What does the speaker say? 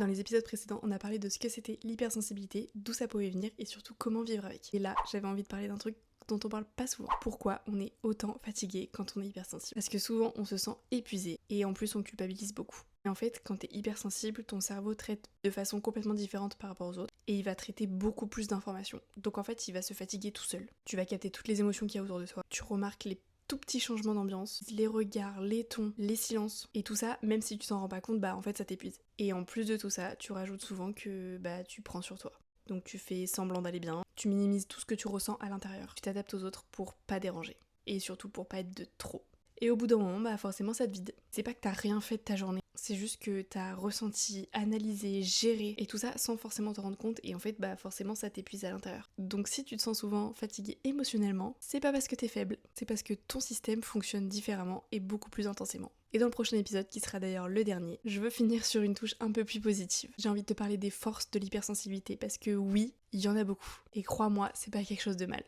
Dans les épisodes précédents, on a parlé de ce que c'était l'hypersensibilité, d'où ça pouvait venir et surtout comment vivre avec. Et là, j'avais envie de parler d'un truc dont on parle pas souvent. Pourquoi on est autant fatigué quand on est hypersensible? Parce que souvent on se sent épuisé et en plus on culpabilise beaucoup. Et en fait, quand t'es hypersensible, ton cerveau traite de façon complètement différente par rapport aux autres et il va traiter beaucoup plus d'informations. Donc en fait, il va se fatiguer tout seul. Tu vas capter toutes les émotions qu'il y a autour de toi. Tu remarques les tout petits changements d'ambiance, les regards, les tons, les silences, et tout ça, même si tu t'en rends pas compte, en fait ça t'épuise. Et en plus de tout ça, tu rajoutes souvent que tu prends sur toi. Donc tu fais semblant d'aller bien, tu minimises tout ce que tu ressens à l'intérieur, tu t'adaptes aux autres pour pas déranger, et surtout pour pas être de trop. Et au bout d'un moment, forcément ça te vide. C'est pas que t'as rien fait de ta journée, c'est juste que t'as ressenti, analysé, géré, et tout ça sans forcément te rendre compte, et en fait forcément ça t'épuise à l'intérieur. Donc si tu te sens souvent fatigué émotionnellement, c'est pas parce que t'es faible, c'est parce que ton système fonctionne différemment et beaucoup plus intensément. Et dans le prochain épisode, qui sera d'ailleurs le dernier, je veux finir sur une touche un peu plus positive. J'ai envie de te parler des forces de l'hypersensibilité, parce que oui, il y en a beaucoup. Et crois-moi, c'est pas quelque chose de mal.